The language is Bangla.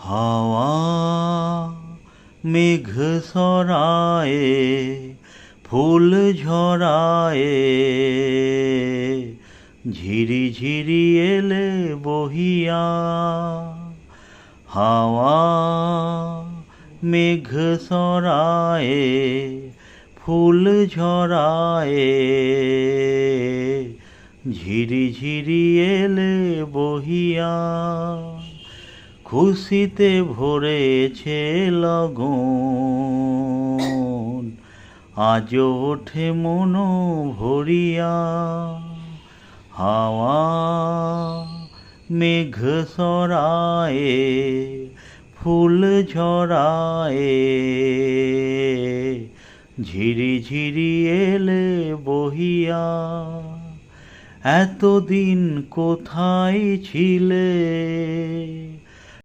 হাওয়া মেঘ সরায়ে ফুল ঝরায়ে ঝিরি ঝিরি এলে বহিয়া। হাওয়া মেঘ সরায়ে ফুল ঝরায়ে ঝিরি ঝিরি এলে বহিয়া। খুশিতে ভরেছে লগন আজ ওঠে মন ভরিয়া। হাওয়া মেঘ সরায়ে ফুল ঝরায়ে ঝিরি ঝিরি এলে বহিয়া। এতদিন কোথায় ছিলে